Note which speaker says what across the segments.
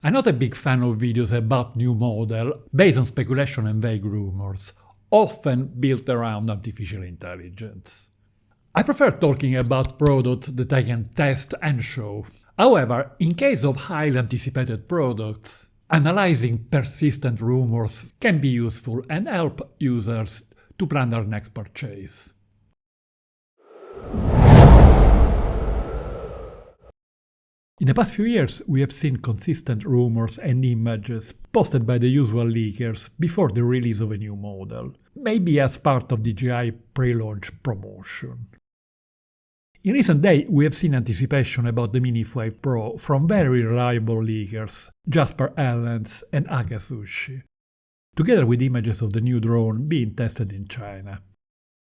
Speaker 1: I'm not a big fan of videos about new model based on speculation and vague rumors, often built around artificial intelligence. I prefer talking about products that I can test and show. However, in case of highly anticipated products, analyzing persistent rumors can be useful and help users to plan their next purchase. In the past few years, we have seen consistent rumors and images posted by the usual leakers before the release of a new model, maybe as part of DJI pre-launch promotion. In recent days, we have seen anticipation about the Mini 5 Pro from very reliable leakers, Jasper and Haka Sushi, together with images of the new drone being tested in China.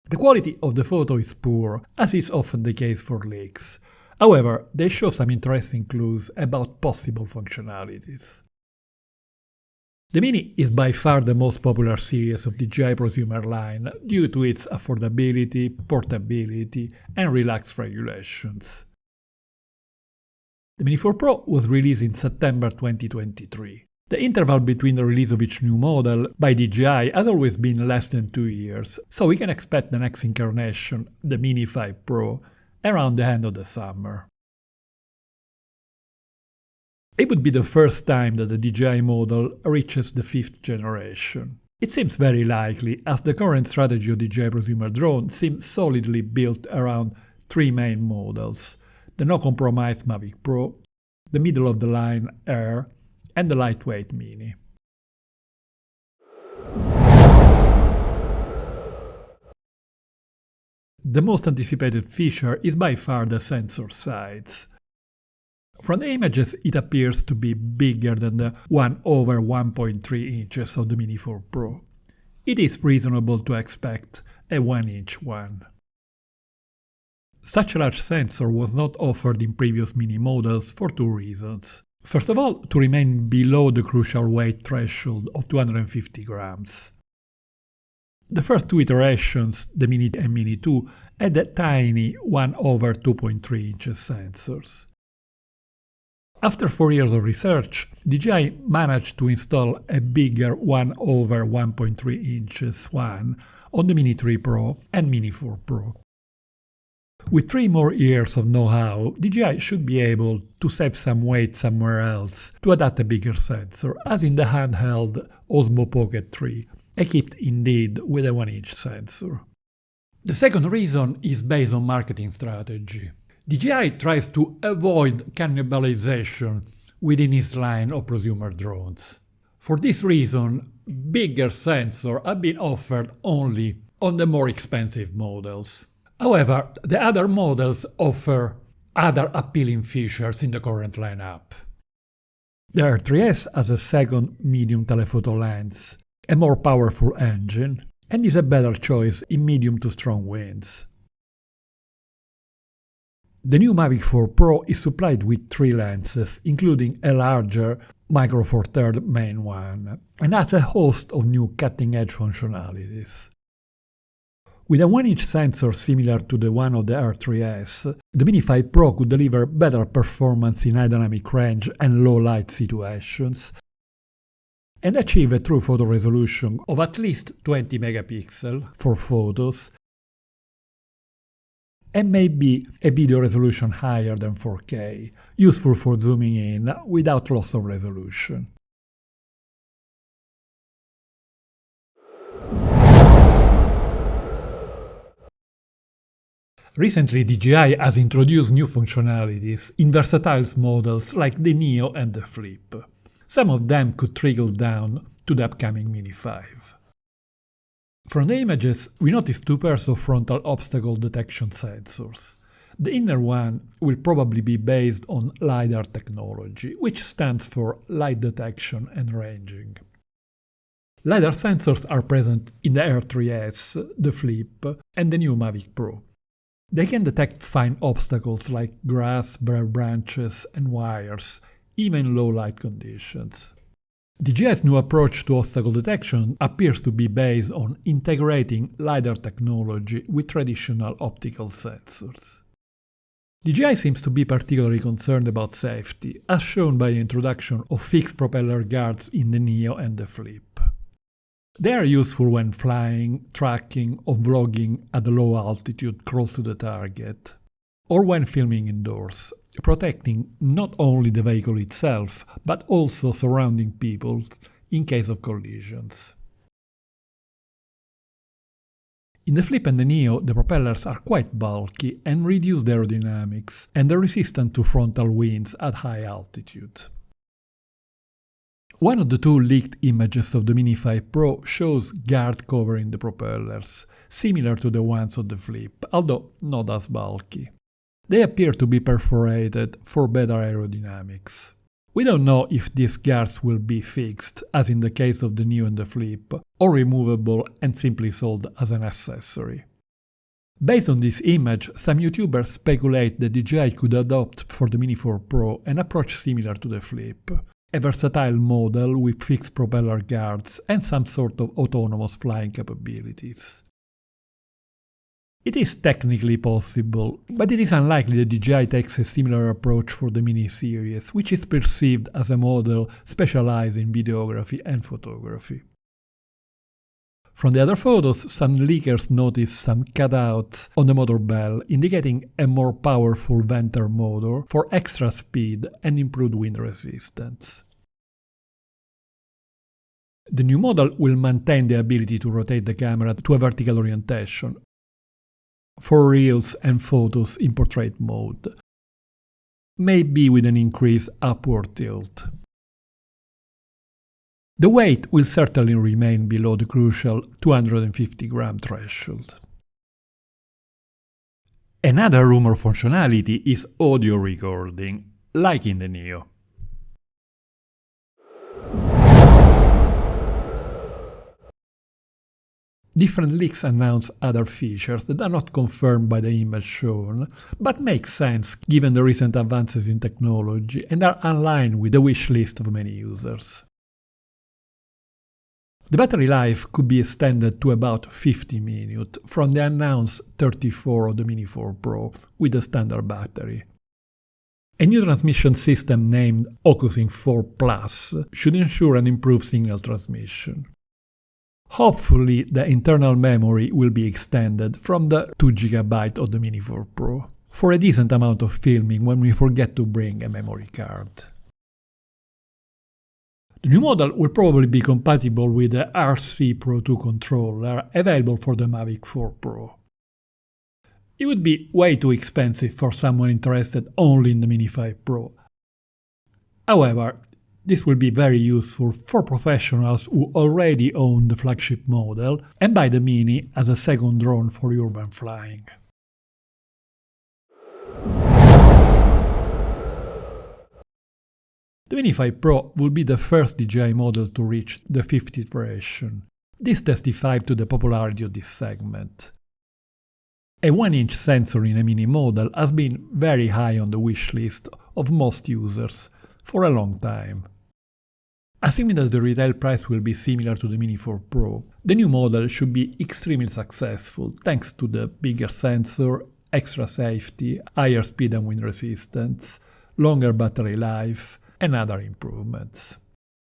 Speaker 1: The quality of the photo is poor, as is often the case for leaks. However, they show some interesting clues about possible functionalities. The Mini is by far the most popular series of DJI prosumer line due to its affordability, portability, and relaxed regulations. The Mini 4 Pro was released in September 2023. The interval between the release of each new model by DJI has always been less than 2 years, so we can expect the next incarnation, the Mini 5 Pro, around the end of the summer. It would be the first time that the DJI model reaches the 5th generation. It seems very likely, as the current strategy of DJI prosumer drone seems solidly built around 3 main models: the no-compromise Mavic Pro, the middle-of-the-line Air, and the lightweight Mini. The most anticipated feature is by far the sensor size. From the images, it appears to be bigger than the 1/1.3 inches of the Mini 4 Pro. It is reasonable to expect a 1-inch one. Such a large sensor was not offered in previous Mini models for 2 reasons. First of all, to remain below the crucial weight threshold of 250 grams. The first 2 iterations, the Mini and Mini 2, had a tiny 1/2.3 inches sensors. After 4 years of research, DJI managed to install a bigger 1/1.3 inches one on the Mini 3 Pro and Mini 4 Pro. With 3 more years of know-how, DJI should be able to save some weight somewhere else to adapt a bigger sensor, as in the handheld Osmo Pocket 3, equipped indeed with a 1-inch sensor. The second reason is based on marketing strategy. DJI tries to avoid cannibalization within its line of prosumer drones. For this reason, bigger sensors have been offered only on the more expensive models. However, the other models offer other appealing features in the current lineup. The R3S has a second medium telephoto lens, a more powerful engine, and is a better choice in medium to strong winds. The new Mavic 4 Pro is supplied with 3 lenses, including a larger Micro Four Thirds main one, and has a host of new cutting-edge functionalities. With a 1-inch sensor similar to the one of the R3S, the Mini 5 Pro could deliver better performance in high dynamic range and low light situations, and achieve a true photo resolution of at least 20 megapixels for photos, and maybe a video resolution higher than 4K, useful for zooming in without loss of resolution. Recently, DJI has introduced new functionalities in versatile models like the Neo and the Flip. Some of them could trickle down to the upcoming Mini 5. From the images, we noticed 2 pairs of frontal obstacle detection sensors. The inner one will probably be based on LiDAR technology, which stands for light detection and ranging. LiDAR sensors are present in the R3S, the Flip, and the new Mavic Pro. They can detect fine obstacles like grass, bare branches, and wires, even in low light conditions. DJI's new approach to obstacle detection appears to be based on integrating LiDAR technology with traditional optical sensors. DJI seems to be particularly concerned about safety, as shown by the introduction of fixed propeller guards in the Neo and the Flip. They are useful when flying, tracking, or vlogging at a low altitude close to the target, or when filming indoors, protecting not only the vehicle itself, but also surrounding people in case of collisions. In the Flip and the Neo, the propellers are quite bulky and reduce the aerodynamics, and are resistant to frontal winds at high altitude. One of the two leaked images of the Mini 5 Pro shows guard covering the propellers, similar to the ones of the Flip, although not as bulky. They appear to be perforated for better aerodynamics. We don't know if these guards will be fixed, as in the case of the Neo and the Flip, or removable and simply sold as an accessory. Based on this image, some YouTubers speculate that DJI could adopt for the Mini 4 Pro an approach similar to the Flip, a versatile model with fixed propeller guards and some sort of autonomous flying capabilities. It is technically possible, but it is unlikely that DJI takes a similar approach for the Mini series, which is perceived as a model specialized in videography and photography. From the other photos, some leakers noticed some cutouts on the motor bell, indicating a more powerful Venter motor for extra speed and improved wind resistance. The new model will maintain the ability to rotate the camera to a vertical orientation, for reels and photos in portrait mode, maybe with an increased upward tilt. The weight will certainly remain below the crucial 250 gram threshold. Another rumor functionality is audio recording, like in the Neo. Different leaks announce other features that are not confirmed by the image shown, but make sense given the recent advances in technology and are aligned with the wish list of many users. The battery life could be extended to about 50 minutes from the announced 34 of the Mini 4 Pro with a standard battery. A new transmission system named OcuSync 4 Plus should ensure an improved signal transmission. Hopefully, the internal memory will be extended from the 2 GB of the Mini 4 Pro, for a decent amount of filming when we forget to bring a memory card. The new model will probably be compatible with the RC Pro 2 controller available for the Mavic 4 Pro. It would be way too expensive for someone interested only in the Mini 5 Pro. However, this will be very useful for professionals who already own the flagship model and buy the Mini as a second drone for urban flying. The Mini 5 Pro will be the first DJI model to reach the 5th iteration. This testifies to the popularity of this segment. A 1-inch sensor in a Mini model has been very high on the wish list of most users for a long time. Assuming that the retail price will be similar to the Mini 4 Pro, the new model should be extremely successful thanks to the bigger sensor, extra safety, higher speed and wind resistance, longer battery life, and other improvements.